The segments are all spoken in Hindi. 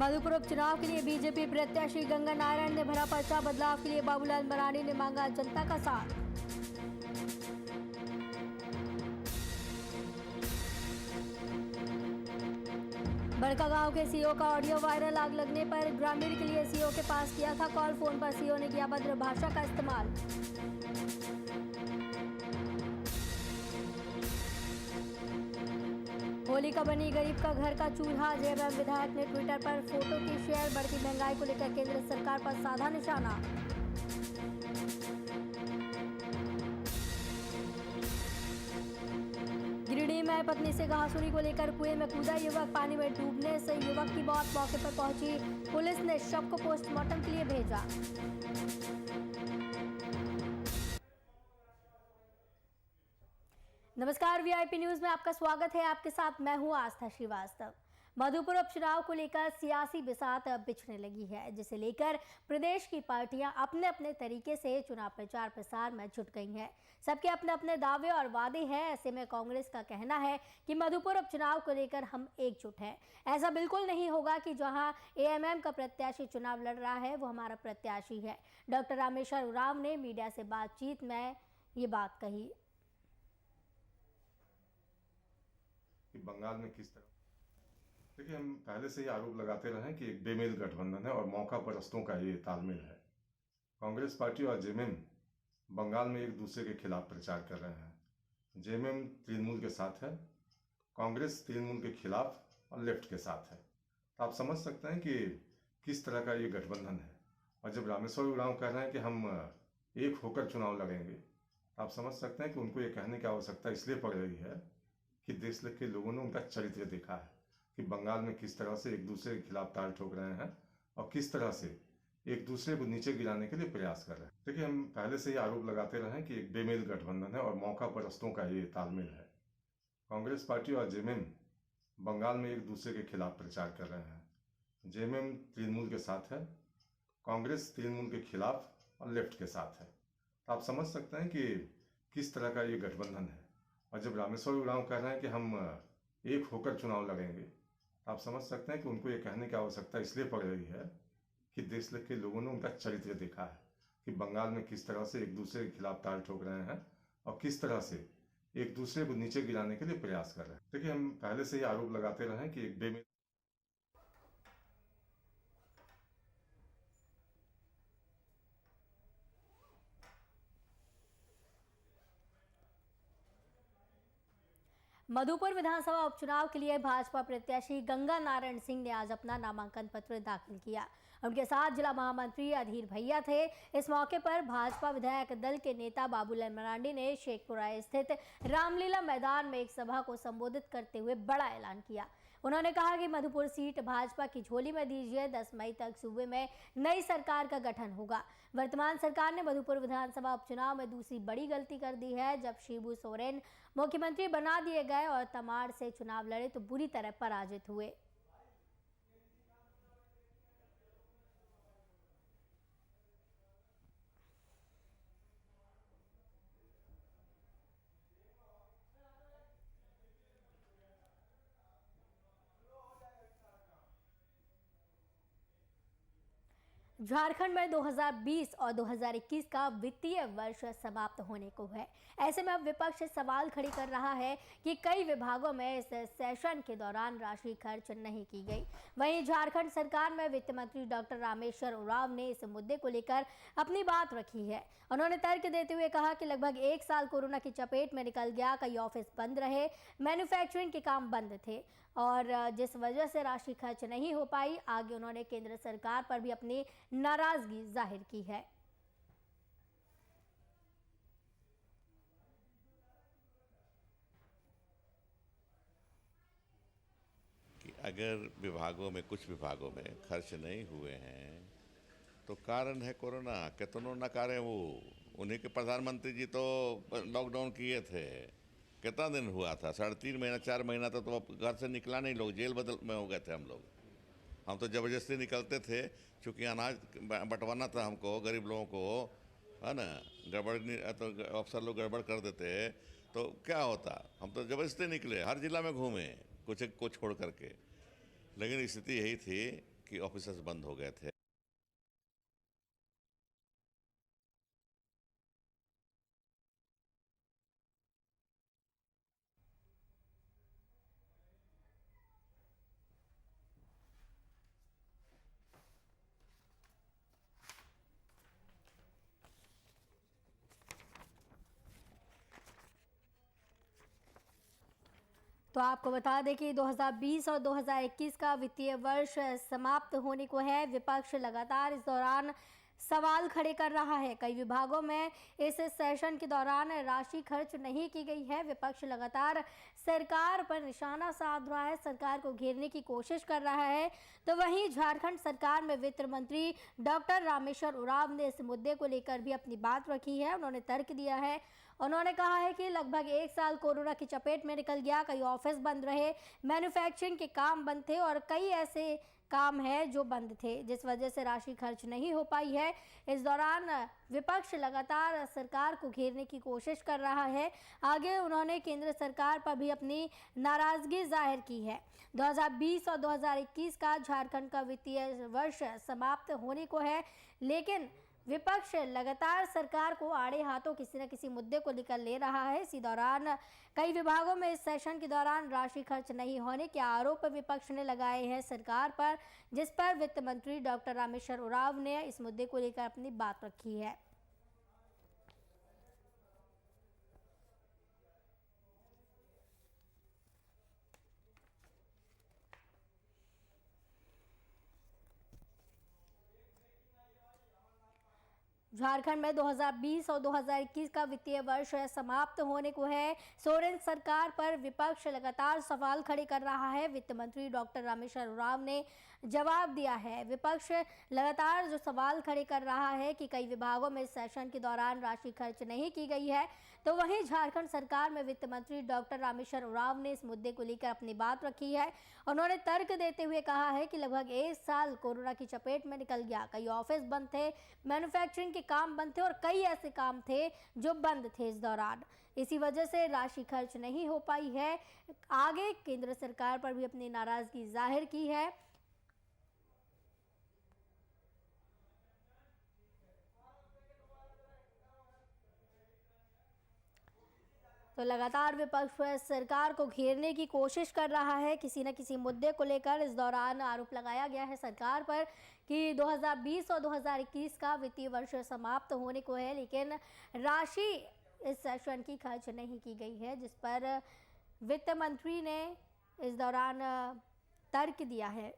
मधुपुर उपचुनाव के लिए बीजेपी प्रत्याशी गंगा नारायण ने भरा पर्चा। बदलाव के लिए बाबूलाल मरांडी ने मांगा जनता का साथ। बड़कागांव के सीओ का ऑडियो वायरल। आग लगने पर ग्रामीण के लिए सीओ के पास किया था कॉल। फोन पर सीओ ने किया भद्र भाषा का इस्तेमाल। होली का बनी गरीब का घर का चूल्हा। जेएमएम विधायक ने ट्विटर पर फोटो की शेयर। बढ़ती महंगाई को लेकर केंद्र सरकार पर साधा निशाना। गिरिडीह में पत्नी से घासुरी को लेकर कुएं में कूदा युवक। पानी में डूबने से युवक की मौत। मौके पर पहुंची पुलिस ने शव को पोस्टमार्टम के लिए भेजा। नमस्कार, वीआईपी न्यूज में आपका स्वागत है। आपके साथ मैं हूं आस्था श्रीवास्तव। मधुपुर उपचुनाव को लेकर सियासी बिसात बिछने लगी है, जिसे लेकर प्रदेश की पार्टियां अपने अपने तरीके से चुनाव प्रचार प्रसार में जुट गई हैं। सबके अपने अपने दावे और वादे हैं। ऐसे में कांग्रेस का कहना है कि मधुपुर उपचुनाव को लेकर हम एकजुट हैं। ऐसा बिल्कुल नहीं होगा कि जहां एएमएम का प्रत्याशी चुनाव लड़ रहा है वो हमारा प्रत्याशी है। डॉक्टर रामेश्वर उरांव ने मीडिया से बातचीत में ये बात कही। कि बंगाल में किस तरह, देखिए, हम पहले से ही आरोप लगाते रहे हैं कि एक बेमेल गठबंधन है और मौका परस्तों का ये तालमेल है। कांग्रेस पार्टी और जेएमएम बंगाल में एक दूसरे के खिलाफ प्रचार कर रहे हैं। जेएमएम तृणमूल के साथ है, कांग्रेस तृणमूल के खिलाफ और लेफ्ट के साथ है। तो आप समझ सकते हैं कि किस तरह का ये गठबंधन है। और जब रामेश्वर उरांव कह रहे हैं कि हम एक होकर चुनाव लड़ेंगे, तो आप समझ सकते हैं कि उनको ये कहने की आवश्यकता इसलिए पड़ रही है कि देश के लोगों ने उनका चरित्र देखा है कि बंगाल में किस तरह से एक दूसरे के खिलाफ ताल ठोक रहे हैं और किस तरह से एक दूसरे को नीचे गिराने के लिए प्रयास कर रहे हैं। देखिए, हम पहले से ही आरोप लगाते रहे हैं कि एक बेमेल गठबंधन है और मौका परस्तों का ये तालमेल है। कांग्रेस पार्टी और जेएमएम बंगाल में एक दूसरे के खिलाफ प्रचार कर रहे हैं। जेएमएम तृणमूल के साथ है, कांग्रेस तृणमूल के खिलाफ और लेफ्ट के साथ है। तो आप समझ सकते हैं कि किस तरह का ये गठबंधन है। और जब रामेश्वर उरांव कह रहे हैं कि हम एक होकर चुनाव लड़ेंगे, तो आप समझ सकते हैं कि उनको ये कहने की आवश्यकता इसलिए पड़ रही है कि देश के लोगों ने उनका चरित्र देखा है कि बंगाल में किस तरह से एक दूसरे के खिलाफ ताल ठोक रहे हैं और किस तरह से एक दूसरे को नीचे गिराने के लिए प्रयास कर रहे हैं। देखिए, हम पहले से ही आरोप लगाते रहे हैं कि एक बेमेल मधुपुर विधानसभा उपचुनाव के लिए भाजपा प्रत्याशी गंगा नारायण सिंह ने आज अपना नामांकन पत्र दाखिल किया। उनके साथ जिला महामंत्री अधीर भैया थे। इस मौके पर भाजपा विधायक दल के नेता बाबूलाल मरांडी ने शेखपुरा स्थित रामलीला मैदान में एक सभा को संबोधित करते हुए बड़ा ऐलान किया। उन्होंने कहा कि मधुपुर सीट भाजपा की झोली में दीजिए। 10 मई तक सूबे में नई सरकार का गठन होगा। वर्तमान सरकार ने मधुपुर विधानसभा उपचुनाव में दूसरी बड़ी गलती कर दी है। जब शिबू सोरेन मुख्यमंत्री बना दिए गए और तमाड़ से चुनाव लड़े तो बुरी तरह पराजित हुए। झारखंड में 2020 और 2021 का वित्तीय वर्ष समाप्त होने को है। ऐसे में अब विपक्ष सवाल खड़ी कर रहा है कि कई विभागों में इस सेशन के दौरान राशि खर्च नहीं की गई। वहीं झारखंड सरकार में वित्त मंत्री डॉक्टर रामेश्वर उरांव ने इस मुद्दे को लेकर अपनी बात रखी है। उन्होंने तर्क देते हुए कहा कि लगभग 1 साल कोरोना की चपेट में निकल गया। कई ऑफिस बंद रहे, मैन्युफैक्चरिंग के काम बंद थे और जिस वजह से राशि खर्च नहीं हो पाई। आगे उन्होंने केंद्र सरकार पर भी अपनी नाराजगी जाहिर की है। कि अगर कुछ विभागों में खर्च नहीं हुए हैं तो कारण है कोरोना। कितनों नकारे वो, उन्हीं के प्रधानमंत्री जी तो लॉकडाउन किए थे। कितना दिन हुआ था? 3.5 महीना 4 महीना तो घर से निकला नहीं, लोग जेल बदल में हो गए थे। हम तो ज़बरदस्ती निकलते थे, चूँकि अनाज बंटवाना था हमको, गरीब लोगों को, है ना। गड़बड़ तो अफसर लोग गड़बड़ कर देते तो क्या होता। हम तो ज़बरदस्ती निकले, हर जिला में घूमे कुछ को छोड़ करके। लेकिन स्थिति यही थी कि ऑफिसर्स बंद हो गए थे। तो आपको बता दें कि 2020 और 2021 का वित्तीय वर्ष समाप्त होने को है। विपक्ष लगातार इस दौरान सवाल खड़े कर रहा है। कई विभागों में इस सेशन के दौरान राशि खर्च नहीं की गई है। विपक्ष लगातार सरकार पर निशाना साध रहा है, सरकार को घेरने की कोशिश कर रहा है। तो वहीं झारखंड सरकार में वित्त मंत्री डॉक्टर रामेश्वर उरांव ने इस मुद्दे को लेकर भी अपनी बात रखी है। उन्होंने तर्क दिया है। उन्होंने कहा है कि लगभग 1 साल कोरोना की चपेट में निकल गया। कई ऑफिस बंद रहे, मैन्युफैक्चरिंग के काम बंद थे और कई ऐसे काम है जो बंद थे, जिस वजह से राशि खर्च नहीं हो पाई है। इस दौरान विपक्ष लगातार सरकार को घेरने की कोशिश कर रहा है। आगे उन्होंने केंद्र सरकार पर भी अपनी नाराजगी जाहिर की है। 2020 और 2021 का झारखंड का वित्तीय वर्ष समाप्त होने को है, लेकिन विपक्ष लगातार सरकार को आड़े हाथों किसी न किसी मुद्दे को लेकर ले रहा है। इसी दौरान कई विभागों में इस सेशन के दौरान राशि खर्च नहीं होने के आरोप विपक्ष ने लगाए हैं सरकार पर, जिस पर वित्त मंत्री डॉक्टर रामेश्वर उरांव ने इस मुद्दे को लेकर अपनी बात रखी है। झारखंड में 2020 और 2021 का वित्तीय वर्ष समाप्त होने को है। सोरेन सरकार पर विपक्ष लगातार सवाल खड़े कर रहा है। वित्त मंत्री डॉक्टर रामेश्वर उरांव ने जवाब दिया है। विपक्ष लगातार जो सवाल खड़े कर रहा है कि कई विभागों में सेशन के दौरान राशि खर्च नहीं की गई है, तो वहीं झारखंड सरकार में वित्त मंत्री डॉक्टर रामेश्वर उरांव ने इस मुद्दे को लेकर अपनी बात रखी है। उन्होंने तर्क देते हुए कहा है कि लगभग 1 साल कोरोना की चपेट में निकल गया। कई ऑफिस बंद थे, मैन्युफैक्चरिंग के काम बंद थे और कई ऐसे काम थे जो बंद थे इस दौरान। इसी वजह से राशि खर्च नहीं हो पाई है। आगे केंद्र सरकार पर भी अपनी नाराजगी जाहिर की है। तो लगातार विपक्ष सरकार को घेरने की कोशिश कर रहा है किसी न किसी मुद्दे को लेकर। इस दौरान आरोप लगाया गया है सरकार पर कि 2020 और 2021 का वित्तीय वर्ष समाप्त होने को है, लेकिन राशि इस सेशन की खर्च नहीं की गई है, जिस पर वित्त मंत्री ने इस दौरान तर्क दिया है।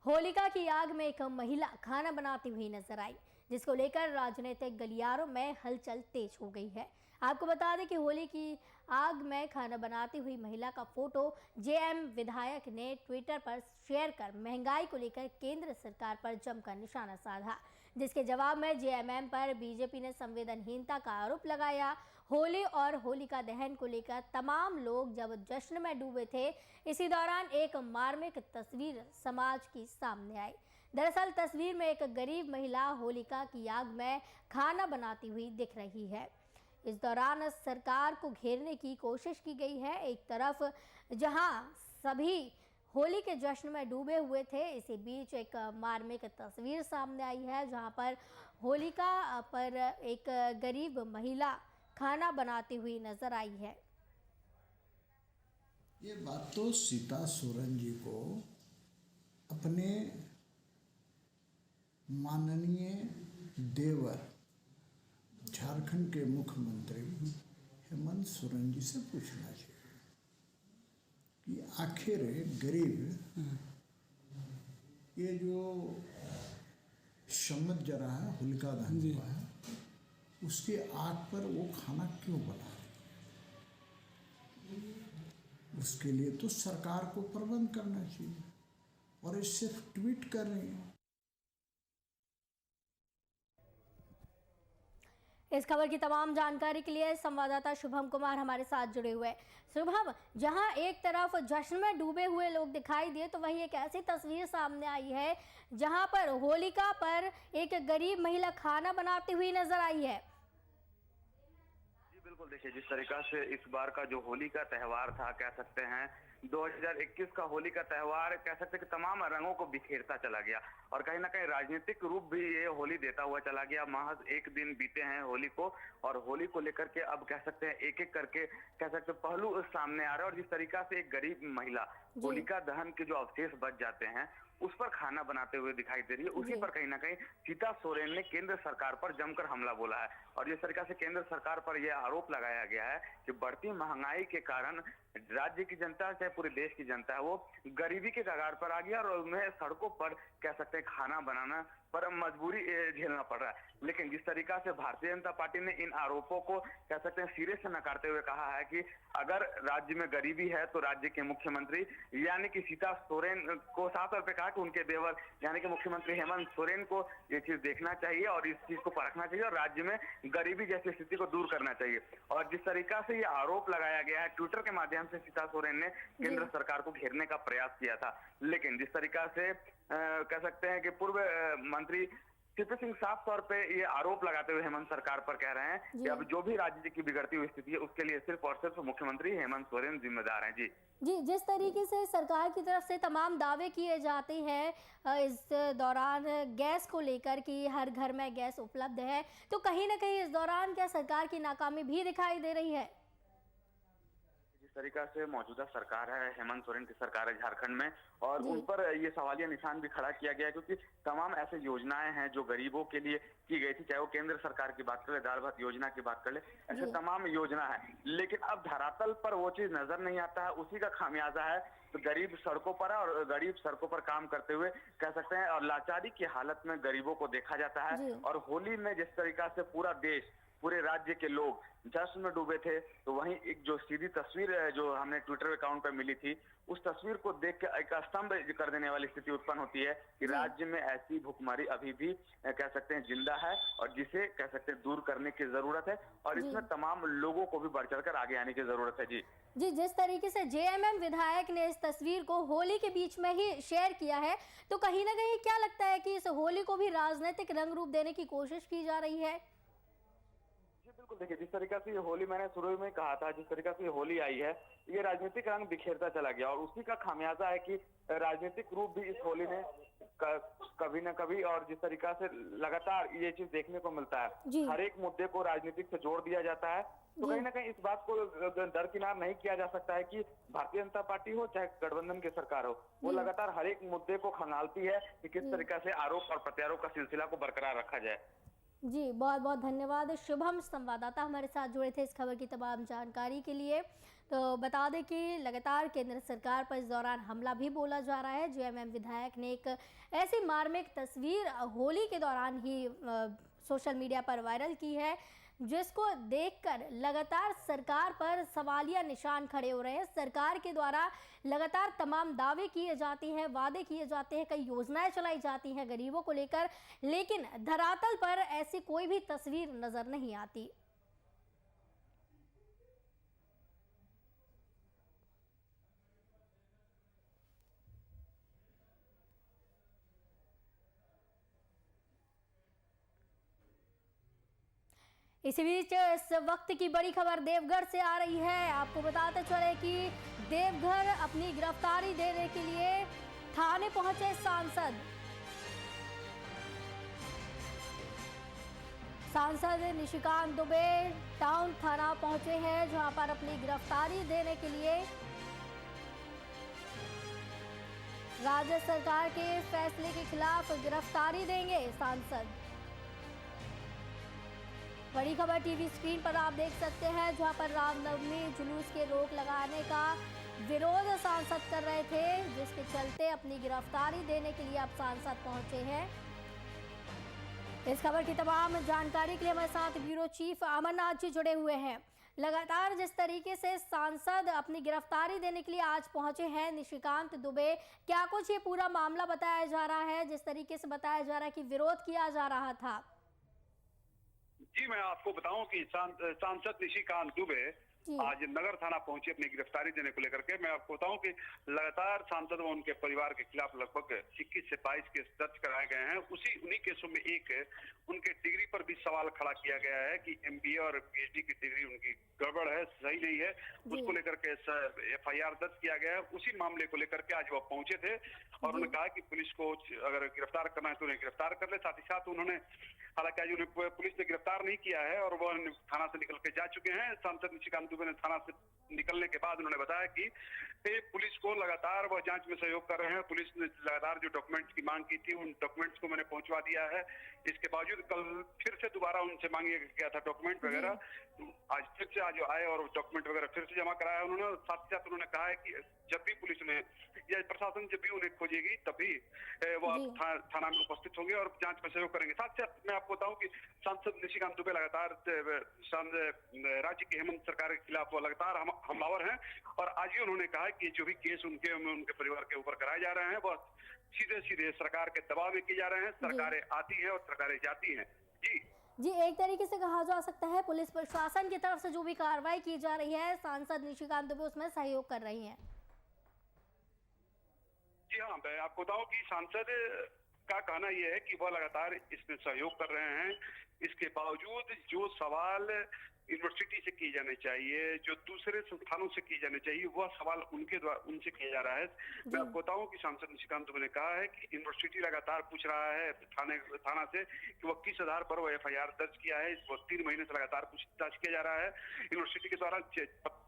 होलिका की आग में एक महिला खाना बनाती हुई नजर आई, जिसको लेकर राजनीतिक गलियारों में हलचल तेज हो गई है। आपको बता दें कि होली की आग में खाना बनाती हुई महिला का फोटो जेएम विधायक ने ट्विटर पर शेयर कर महंगाई को लेकर केंद्र सरकार पर जमकर निशाना साधा, जिसके जवाब में जेएमएम पर बीजेपी ने संवेदनहीनता का आरोप लगाया। होली और होलिका दहन को लेकर तमाम लोग जब जश्न में डूबे थे, इसी दौरान एक मार्मिक तस्वीर समाज की सामने आई। दरअसल तस्वीर में एक गरीब महिला होलिका की आग में खाना बनाती हुई दिख रही है। इस दौरान सरकार को घेरने की कोशिश की गई है। एक तरफ जहां सभी होली के जश्न में डूबे हुए थे, इसी बीच एक मार्मिक तस्वीर सामने आई है जहां पर होलिका पर एक गरीब महिला खाना बनाती हुई नजर आई है। ये बात तो सीता सोरेन जी को अपने माननीय देवर झारखंड के मुख्यमंत्री हेमंत सोरेन जी से पूछना चाहिए कि आखिर गरीब ये जो सम्मत जरा है, होलिका दहन हुआ है, उसके आग पर वो खाना क्यों बना रही है? उसके लिए तो सरकार को प्रबंध करना चाहिए, और ये सिर्फ ट्वीट कर रही है। इस खबर की तमाम जानकारी के लिए संवाददाता शुभम कुमार हमारे साथ जुड़े हुए। शुभम, जहां एक तरफ जश्न में डूबे हुए लोग दिखाई दिए, तो वहीं एक ऐसी तस्वीर सामने आई है जहां पर होलिका पर एक गरीब महिला खाना बनाती हुई नजर आई है। बिल्कुल, देखिए जिस तरीका से इस बार का जो होली का त्यौहार था, कह सकते हैं 2021 का होली का त्यौहार कह सकते हैं कि तमाम रंगों को बिखेरता चला गया और कहीं ना कहीं राजनीतिक रूप भी ये होली देता हुआ चला गया। महज एक दिन बीते हैं होली को और होली को लेकर के अब कह सकते हैं एक एक करके कह सकते हैं पहलू सामने आ रहे हैं और जिस तरीका से एक गरीब महिला होलिका दहन के जो अवशेष बच जाते हैं उस पर खाना बनाते हुए दिखाई दे रही है। उसी पर कहीं ना कहीं सीता सोरेन ने केंद्र सरकार पर जमकर हमला बोला है और जिस तरीका से केंद्र सरकार पर यह आरोप लगाया गया है कि बढ़ती महंगाई के कारण राज्य की जनता चाहे पूरे देश की जनता है वो गरीबी के कगार पर आ गया और उन्हें सड़कों पर कह सकते हैं खाना बनाना पर मजबूरी झेलना पड़ रहा है। लेकिन जिस तरीका से भारतीय जनता पार्टी ने इन आरोपों को कह सकते हैं सिरे से नकारते हुए कहा है कि अगर राज्य में गरीबी है तो राज्य के मुख्यमंत्री यानी कि सीता सोरेन को साफ तौर पर कहा कि उनके देवर यानी कि मुख्यमंत्री हेमंत सोरेन को ये चीज देखना चाहिए और इस चीज को परखना चाहिए और राज्य में गरीबी जैसी स्थिति को दूर करना चाहिए। और जिस तरीका से ये आरोप लगाया गया है ट्विटर के माध्यम से सीता सोरेन ने केंद्र सरकार को घेरने का प्रयास किया था, लेकिन जिस तरीका से कह सकते हैं कि पूर्व मंत्री सीपी सिंह साफ तौर पे ये आरोप लगाते हुए हेमंत सरकार पर कह रहे हैं कि अब जो भी राज्य की बिगड़ती हुई स्थिति है उसके लिए सिर्फ और सिर्फ मुख्यमंत्री हेमंत सोरेन जिम्मेदार हैं। जी, जिस तरीके से सरकार की तरफ से तमाम दावे किए जाते हैं इस दौरान गैस को लेकर कि हर घर में गैस उपलब्ध है, तो कहीं ना कहीं इस दौरान क्या सरकार की नाकामी भी दिखाई दे रही है? जिस तरीका से मौजूदा सरकार है हेमंत सोरेन की सरकार है झारखंड में और उन पर ये सवालिया निशान भी खड़ा किया गया है क्योंकि तमाम ऐसे योजनाएं हैं जो गरीबों के लिए की गई थी, चाहे वो केंद्र सरकार की बात कर ले, दाल भात योजना की बात कर ले, ऐसे तमाम योजना है, लेकिन अब धरातल पर वो चीज नजर नहीं आता है। उसी का खामियाजा है तो गरीब सड़कों पर है और गरीब सड़कों पर काम करते हुए कह सकते हैं और लाचारी की हालत में गरीबों को देखा जाता है। और होली में जिस तरीका से पूरा देश पूरे राज्य के लोग जश्न में डूबे थे तो वहीं एक जो सीधी तस्वीर जो हमने ट्विटर अकाउंट पर मिली थी उस तस्वीर को देख के एक स्तंभ कर देने वाली स्थिति उत्पन्न होती है कि राज्य में ऐसी भुखमरी अभी भी कह सकते हैं जिंदा है और जिसे कह सकते हैं दूर करने की जरूरत है और इसमें तमाम लोगों को भी बढ़ चढ़कर आगे आने की जरूरत है। जी, जिस तरीके से जेएमएम विधायक ने इस तस्वीर को होली के बीच में ही शेयर किया है तो कहीं ना कहीं क्या लगता है कि इस होली को भी राजनीतिक रंग रूप देने की कोशिश की जा रही है? बिल्कुल, देखिए जिस तरीका से ये होली मैंने शुरू में कहा था, जिस तरीका से ये होली आई है ये राजनीतिक रंग बिखेरता चला गया और उसी का खामियाजा है कि राजनीतिक रूप भी इस होली में कभी न कभी और जिस तरीका से लगातार ये चीज देखने को मिलता है, हर एक मुद्दे को राजनीतिक से जोड़ दिया जाता है। तो कहीं ना कहीं इस बात को दरकिनार नहीं किया जा सकता है कि भारतीय जनता पार्टी हो चाहे गठबंधन की सरकार हो, वो लगातार हर एक मुद्दे को खंगालती है कि किस तरीका से आरोप और प्रत्यारोप का सिलसिला को बरकरार रखा जाए। जी, बहुत बहुत धन्यवाद शुभम, संवाददाता हमारे साथ जुड़े थे इस खबर की तमाम जानकारी के लिए। तो बता दें कि लगातार केंद्र सरकार पर इस दौरान हमला भी बोला जा रहा है। जेएमएम विधायक ने एक ऐसी मार्मिक तस्वीर होली के दौरान ही सोशल मीडिया पर वायरल की है जिसको देखकर लगातार सरकार पर सवालिया निशान खड़े हो रहे हैं। सरकार के द्वारा लगातार तमाम दावे किए जाते हैं, वादे किए जाते हैं, कई योजनाएं चलाई जाती हैं गरीबों को लेकर, लेकिन धरातल पर ऐसी कोई भी तस्वीर नजर नहीं आती। इसी बीच इस वक्त की बड़ी खबर देवघर से आ रही है। आपको बताते चले कि देवघर अपनी गिरफ्तारी देने के लिए थाने पहुंचे सांसद निशिकांत दुबे टाउन थाना पहुंचे हैं जहां पर अपनी गिरफ्तारी देने के लिए राज्य सरकार के फैसले के खिलाफ गिरफ्तारी देंगे सांसद। बड़ी खबर टीवी स्क्रीन पर आप देख सकते हैं जहां पर रामनवमी जुलूस के रोक लगाने का विरोध सांसद कर रहे थे, जिसके चलते अपनी गिरफ्तारी देने के लिए अब सांसद पहुंचे हैं। इस खबर की तमाम जानकारी के लिए हमारे साथ ब्यूरो चीफ अमरनाथ जी जुड़े हुए हैं। लगातार जिस तरीके से सांसद अपनी गिरफ्तारी देने के लिए आज पहुंचे हैं निशिकांत दुबे, क्या कुछ ये पूरा मामला बताया जा रहा है? जिस तरीके से बताया जा रहा है कि विरोध किया जा रहा था। जी, मैं आपको बताऊं कि सांसद निशिकांत दुबे आज नगर थाना पहुंचे अपनी गिरफ्तारी देने को लेकर के। मैं आपको बताऊं कि लगातार सांसद व उनके परिवार के खिलाफ लगभग 21 से 22 केस दर्ज कराए गए हैं। उन्हीं केसों में एक उनके डिग्री पर भी सवाल खड़ा किया गया है कि MBA और PhD की डिग्री उनकी गड़बड़ है, सही नहीं है, उसको लेकर के FIR दर्ज किया गया है। उसी मामले को लेकर के आज वो पहुंचे थे और उन्होंने कहा कि पुलिस को अगर गिरफ्तार करना है तो उन्हें गिरफ्तार कर ले। साथ ही साथ उन्होंने, हालांकि आज उन्हें पुलिस ने गिरफ्तार नहीं किया है और वो थाना से निकल के जा चुके हैं। सांसद निशिकांत दुबे ने थाना से निकलने के बाद उन्होंने बताया कि पुलिस को लगातार वह जांच में सहयोग कर रहे हैं। पुलिस ने लगातार जो डॉक्यूमेंट्स की मांग की थी उन डॉक्यूमेंट्स को मैंने पहुंचवा दिया है। इसके बावजूद कल फिर से दोबारा उनसे मांगा गया था डॉक्यूमेंट वगैरह, आज फिर से आज आए और डॉक्यूमेंट वगैरह फिर से जमा कराया उन्होंने। साथ ही साथ उन्होंने कहा है कि जब भी पुलिस ने या प्रशासन जब भी उन्हें खोजेगी तभी वो थाना में उपस्थित होंगे और जांच में सहयोग करेंगे। साथ ही साथ मैं आपको बताऊं कि सांसद निशिकांत दुबे लगातार राज्य की हेमंत सरकार के खिलाफ वो लगातार हमलावर हैं और आज ही उन्होंने कहा कि जो भी केस उनके परिवार के ऊपर कराए जा रहे हैं वो सीधे सरकार के दबाव में किए जा रहे हैं। सरकारें आती हैं और सरकारें जाती हैं। जी, एक तरीके से कहा जा सकता है पुलिस प्रशासन की तरफ से जो भी कार्रवाई की जा रही है सांसद निशिकांत दुबे उसमें सहयोग कर रही हैं। जी हाँ, मैं आपको बताऊं कि सांसद का कहना यह है कि वह लगातार इसमें सहयोग कर रहे हैं। इसके बावजूद जो सवाल यूनिवर्सिटी से किए जाने चाहिए, जो दूसरे संस्थानों से किए जाने चाहिए, वह सवाल उनसे किया जा रहा है। मैं आपको बताऊं कि सांसद निशिकांत दुबे ने कहा है कि यूनिवर्सिटी लगातार पूछ रहा है थाना से कि वह किस आधार पर वो FIR दर्ज किया है। इसको 3 महीने से लगातार पूछताछ किया जा रहा है। यूनिवर्सिटी के द्वारा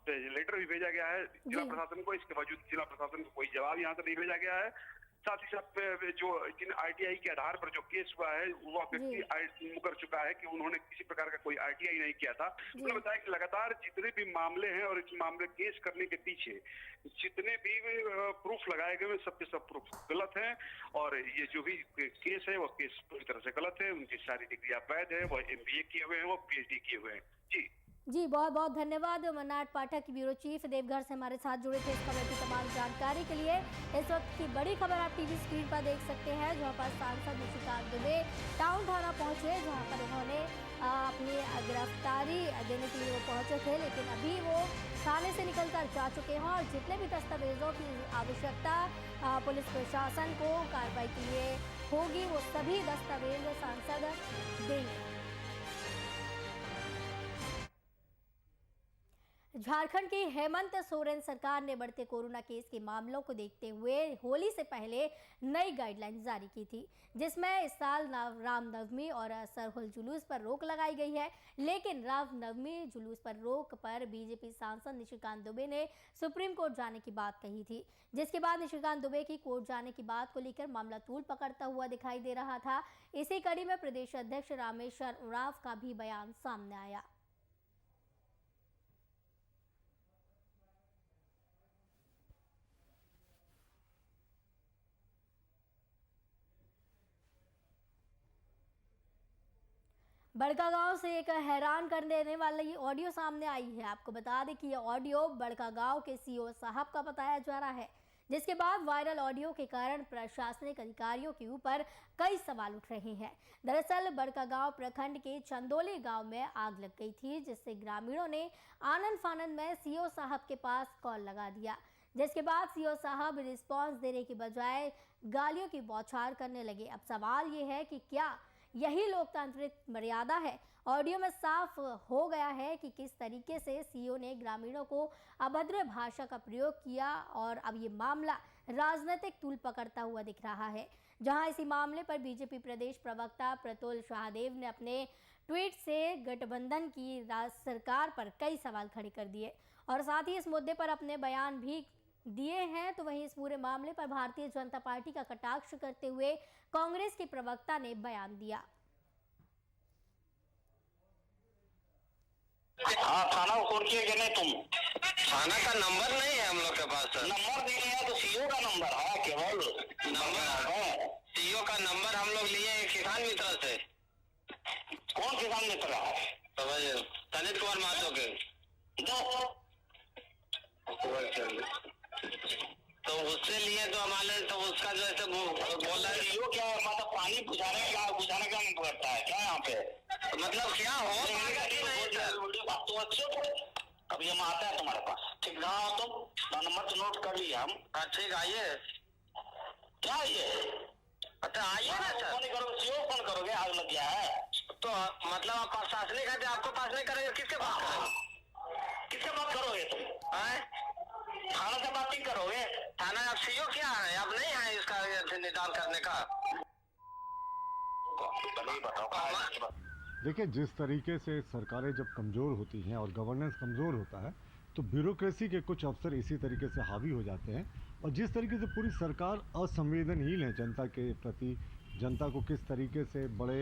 लेटर भी भेजा गया है जिला प्रशासन को। इसके बावजूद जिला प्रशासन को कोई जवाब यहाँ से नहीं भेजा गया है। साथ ही साथ जो जिन RTI के आधार पर जो केस हुआ है वह व्यक्ति मुकर चुका है कि उन्होंने किसी प्रकार का कोई RTI नहीं किया था। उन्होंने बताया कि लगातार जितने भी मामले हैं और इस मामले केस करने के पीछे जितने भी प्रूफ लगाए गए सबके सब प्रूफ गलत हैं और ये जो भी केस है वह केस पूरी तरह से गलत है। उनकी सारी डिग्री अवैध है, वह MBA किए हुए हैं, वो PhD किए हुए हैं। जी, बहुत बहुत धन्यवाद मन्नाट पाठक, ब्यूरो चीफ देवघर से हमारे साथ जुड़े थे इस खबर की तमाम जानकारी के लिए। इस वक्त की बड़ी खबर आप टीवी स्क्रीन पर देख सकते हैं जहां पर सांसद निशिकांत दुबे टाउन थाना पहुंचे, जहां पर उन्होंने अपनी गिरफ्तारी देने के लिए वो पहुंचे थे, लेकिन अभी वो थाने से निकलकर जा चुके हैं और जितने भी दस्तावेजों की आवश्यकता पुलिस प्रशासन को कार्रवाई के लिए होगी वो सभी दस्तावेज सांसद देंगे। झारखंड की हेमंत सोरेन सरकार ने बढ़ते कोरोना केस के मामलों को देखते हुए होली से पहले नई गाइडलाइन जारी की थी, जिसमें इस साल रामनवमी और सरहुल जुलूस पर रोक लगाई गई है। लेकिन रामनवमी जुलूस पर रोक पर बीजेपी सांसद निशिकांत दुबे ने सुप्रीम कोर्ट जाने की बात कही थी, जिसके बाद निशिकांत दुबे की कोर्ट जाने की बात को लेकर मामला तूल पकड़ता हुआ दिखाई दे रहा था। इसी कड़ी में प्रदेश अध्यक्ष रामेश्वर उरांव का भी बयान सामने आया। बड़कागांव से एक हैरान कर देने वाली ऑडियो सामने आई है। आपको बता दें कि यह ऑडियो बड़कागांव के CO साहब का बताया जा रहा है, जिसके बाद वायरल ऑडियो के कारण प्रशासनिक अधिकारियों के ऊपर कई सवाल उठ रहे हैं। दरअसल बड़कागांव प्रखंड के चंदोली गांव में आग लग गई थी, जिससे ग्रामीणों ने आनन फानन में CO साहब के पास कॉल लगा दिया, जिसके बाद CO साहब रिस्पॉन्स देने की बजाय गालियों की बौछार करने लगे। अब सवाल ये है कि क्या यही लोकतांत्रिक मर्यादा है? ऑडियो में साफ हो गया है कि किस तरीके से CO ने ग्रामीणों को अभद्र भाषा का प्रयोग किया और अब ये मामला राजनीतिक तूल पकड़ता हुआ दिख रहा है। जहां इसी मामले पर बीजेपी प्रदेश प्रवक्ता प्रतुल शाहदेव ने अपने ट्वीट से गठबंधन की सरकार पर कई सवाल खड़े कर दिए और साथ ही इस मुद्दे पर अपने बयान भी दिए हैं। तो वहीं इस पूरे मामले पर भारतीय जनता पार्टी का कटाक्ष करते हुए कांग्रेस के प्रवक्ता ने बयान दिया। हाँ, थाना को फोन किए कि नहीं तुम? थाना का नंबर नहीं है हम लोग के पास। नंबर दिए हैं तो CO का नंबर है, केवल नंबर है। CO का नंबर हम लोग लिए किसान मित्र से। कौन किसान मित्र है? तनित कुमार महतो के। तो उससे लिए तो हमारे तो उसका जो है बोला यो क्या मतलब पानी बुझाने का नहीं पकड़ता है क्या यहाँ पे? मतलब क्या हो तो अच्छे अब ये आता है तुम्हारे पास, ठीक ना? तुम नंबर तो नोट कर लिया हम। हाँ ठीक, आइए। क्या ये अच्छा आइए ना सर। फोन करोगे, सीओ फोन करोगे, आग लग गया है तो मतलब आप प्रशासनिक है, आपको पास नहीं करेंगे, किसके पास करोगे? किसके पास करोगे तुम? थाना से बात नहीं करोगे? थाना आप सीओ क्या है, आप नहीं है इसका निदान करने का? नहीं बताओ। देखिए, जिस तरीके से सरकारें जब कमज़ोर होती हैं और गवर्नेंस कमज़ोर होता है तो ब्यूरोक्रेसी के कुछ अफसर इसी तरीके से हावी हो जाते हैं। और जिस तरीके से पूरी सरकार असंवेदनहीन है जनता के प्रति, जनता को किस तरीके से बड़े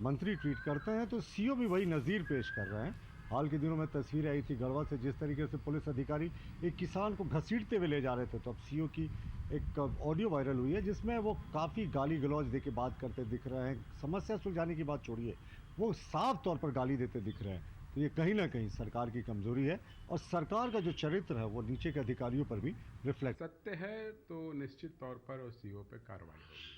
मंत्री ट्रीट करते हैं, तो सीओ भी वही नज़ीर पेश कर रहे हैं। हाल के दिनों में तस्वीरें आई थी गढ़वा से, जिस तरीके से पुलिस अधिकारी एक किसान को घसीटते हुए ले जा रहे थे, तो अब सीओ की एक ऑडियो वायरल हुई है जिसमें वो काफ़ी गाली गलौज दे के बात करते दिख रहे हैं। समस्या सुलझाने की बात छोड़िए, वो साफ तौर पर गाली देते दिख रहे हैं। तो ये कहीं ना कहीं सरकार की कमज़ोरी है और सरकार का जो चरित्र है वो नीचे के अधिकारियों पर भी रिफ्लेक्ट। सत्य है तो निश्चित तौर पर उस सीओ पे कार्रवाई होगी।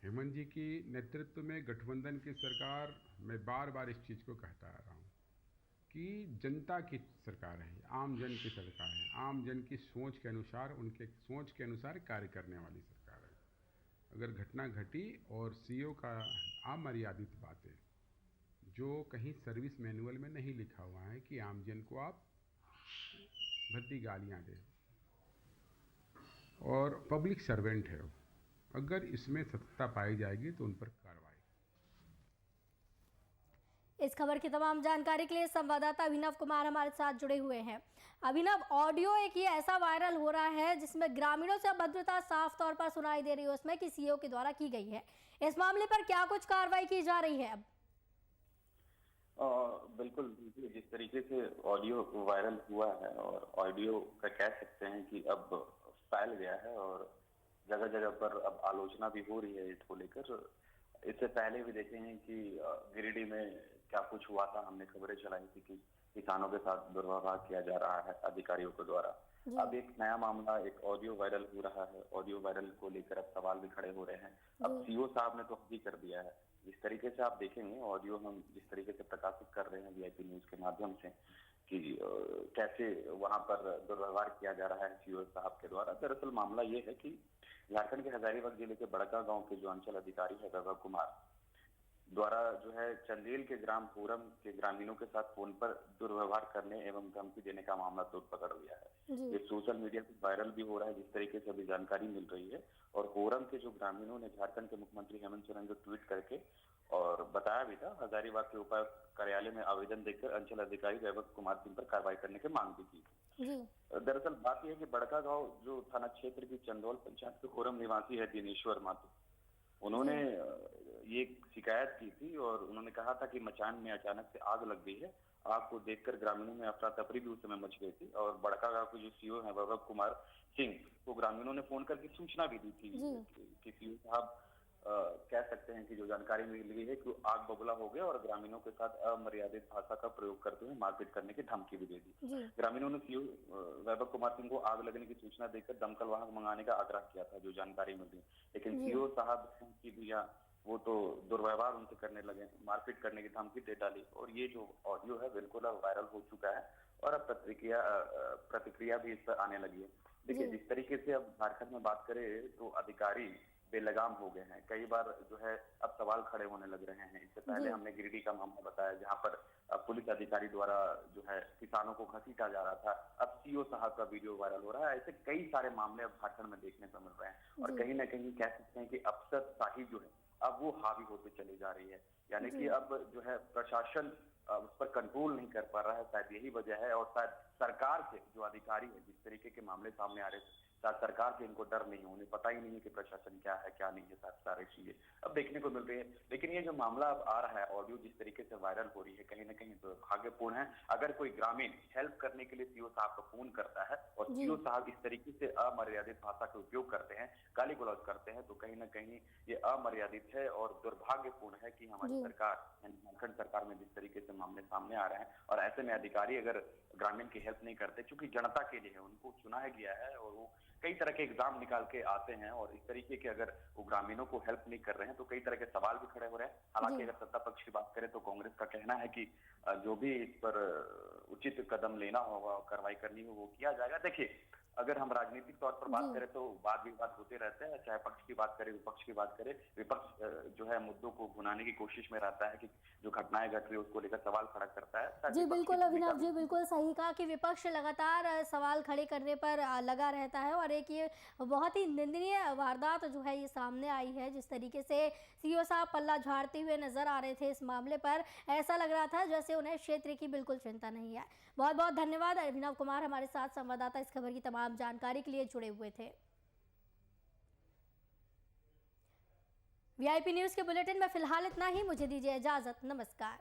हेमंत जी की नेतृत्व में गठबंधन की सरकार, मैं बार बार इस चीज़ को कहता आ रहा हूँ कि जनता की सरकार है, आम जन की सरकार है, आम जन की सोच के अनुसार, उनके सोच के अनुसार कार्य करने वाली सरकार है। अगर घटना घटी और सीओ का अमर्यादित बातें, जो कहीं सर्विस मैनुअल में नहीं लिखा हुआ है कि आम जन को आप भद्दी गालियाँ दें, और पब्लिक सर्वेंट है, अगर इसमें सत्यता पाई जाएगी तो उन पर कार्रवाई। इस खबर की तमाम जानकारी के लिए संवाददाता अभिनव कुमार हमारे साथ जुड़े हुए हैं। अभिनव, ऑडियो एक ये ऐसा वायरल हो रहा है जिसमें ग्रामीणों से अभद्रता साफ तौर पर सुनाई दे रही है उसमें कि सीओ के द्वारा की गई है। इस मामले पर क्या कुछ कार्रवाई की जा रही है अब? बिल्कुल, जिस तरीके से ऑडियो वायरल हुआ है और ऑडियो का कह सकते हैं कि अब फैल गया है और जगह जगह पर अब आलोचना भी हो रही है इसको लेकर। इससे पहले भी देखे हैं कि गिरिडीह में क्या कुछ हुआ था, हमने खबरें चलाई थी कि किसानों के साथ दुर्व्यवहार किया जा रहा है अधिकारियों के द्वारा। अब एक नया मामला, एक ऑडियो वायरल हो रहा है। ऑडियो वायरल को लेकर अब सवाल भी खड़े हो रहे हैं। अब सीओ साहब ने तो हद कर दिया है। जिस तरीके से आप देखेंगे ऑडियो हम जिस तरीके से प्रकाशित कर रहे हैं वीआईपी न्यूज के माध्यम से कि कैसे वहां पर दुर्व्यवहार किया जा रहा है सीओ साहब के द्वारा। दरअसल मामला ये है कि झारखंड के हजारीबाग जिले के बड़का गांव के जो अंचल अधिकारी है वैभव कुमार द्वारा जो है चंदेल के ग्राम पूरम के ग्रामीणों के साथ फोन पर दुर्व्यवहार करने एवं धमकी देने का मामला तो पकड़ लिया है। ये सोशल मीडिया पर वायरल भी हो रहा है जिस तरीके से अभी जानकारी मिल रही है। और पूरम के जो ग्रामीणों ने झारखंड के मुख्यमंत्री हेमंत सोरेन को ट्वीट करके और बताया भी था, हजारीबाग के उपायुक्त कार्यालय में आवेदन देकर अंचल अधिकारी वैभव कुमार सिंह पर कार्रवाई करने की मांग भी की। दरअसल बात यह है कि बड़का गांव जो थाना क्षेत्र की चंदौल पंचायत के कोरम निवासी है दिनेश्वर माथुर, उन्होंने ये शिकायत की थी और उन्होंने कहा था कि मचान में अचानक से आग लग गई है। आग को देखकर ग्रामीणों में अफरा तफरी भी उस समय मच गई थी और बड़का गांव के जो सीओ है वैभव कुमार सिंह को ग्रामीणों ने फोन करके सूचना भी दी थी कि सीओ साहब कह सकते हैं कि जो जानकारी मिली है कि आग बबूला हो गया और ग्रामीणों के साथ अमर्यादित भाषा का प्रयोग करते हुए मारपीट करने की धमकी भी दे दी। ग्रामीणों ने सीओ वैभव कुमार सिंह को आग लगने की सूचना देकर दमकल वाहन मंगाने का आग्रह किया था, जो जानकारी मिली। लेकिन सीओ साहब की भी वो तो दुर्व्यवहार उनसे करने लगे, मारपीट करने की धमकी दे डाली। और ये जो ऑडियो है बिल्कुल अब वायरल हो चुका है और अब प्रतिक्रिया भी इस पर आने लगी है। देखिए, जिस तरीके से अब झारखंड में बात करें तो अधिकारी बेलगाम हो गए हैं। कई बार जो है अब सवाल खड़े होने लग रहे हैं। इससे पहले हमने गिरिडीह का मामला बताया जहां पर पुलिस अधिकारी द्वारा जो है किसानों को घसीटा जा रहा था। अब सीओ साहब का वीडियो वायरल हो रहा है। ऐसे कई सारे मामले अब झारखंड में देखने को मिल रहे हैं और कहीं ना कहीं कह सकते हैं कि अफसरशाही जो है अब वो हावी होते चली जा रही है। यानी कि अब जो है प्रशासन उस पर कंट्रोल नहीं कर पा रहा है, शायद यही वजह है। और शायद सरकार के जो अधिकारी है, जिस तरीके के मामले सामने आ रहे हैं, शायद सरकार से इनको डर नहीं, उन्हें पता ही नहीं है कि प्रशासन क्या है क्या नहीं है, सारी चीजें अब देखने को मिल रही है। लेकिन ये जो मामला अब आ रहा है, ऑडियो जिस तरीके से वायरल हो रही है, कहीं ना कहीं दुर्भाग्यपूर्ण है। अगर कोई ग्रामीण हेल्प करने के लिए सीओ साहब को फोन करता है और सीओ साहब इस तरीके से अमर्यादित भाषा का उपयोग करते हैं, गाली गलौज करते हैं, तो कहीं ना कहीं ये अमर्यादित है और दुर्भाग्यपूर्ण है कि हमारी सरकार, झारखंड सरकार में जिस तरीके से मामले सामने आ रहे हैं। और ऐसे में अधिकारी अगर ग्रामीण की हेल्प नहीं करते, चूंकि जनता के लिए है, उनको चुना गया है और वो कई तरह के एग्जाम निकाल के आते हैं और इस तरीके के अगर वो ग्रामीणों को हेल्प नहीं कर रहे हैं तो कई तरह के सवाल भी खड़े हो रहे हैं। हालांकि अगर सत्ता पक्ष की बात करें तो कांग्रेस का कहना है कि जो भी इस पर उचित कदम लेना होगा, कार्रवाई करनी हो, वो किया जाएगा। देखिए, अगर हम राजनीतिक तौर पर बात करें तो वाद विवाद होते रहते हैं, चाहे पक्ष की बात करें विपक्ष की बात करें। विपक्ष जो है मुद्दों को भुनाने की कोशिश में रहता है कि जो घटनाएं घट रही है उसको लेकर सवाल खड़ा करता है। जी बिल्कुल अभिनव जी, बिल्कुल सही कहा कि विपक्ष लगातार सवाल खड़े करने पर लगा रहता है। और एक ये बहुत ही निंदनीय वारदात जो है ये सामने आई है, जिस तरीके से सीओ साहब पल्ला झाड़ते हुए नजर आ रहे थे इस मामले पर, ऐसा लग रहा था जैसे उन्हें क्षेत्र की बिल्कुल चिंता नहीं है। बहुत बहुत धन्यवाद अभिनव कुमार, हमारे साथ संवाददाता इस खबर की तमाम जानकारी के लिए जुड़े हुए थे। वीआईपी न्यूज़ के बुलेटिन में फिलहाल इतना ही, मुझे दीजिए इजाजत, नमस्कार।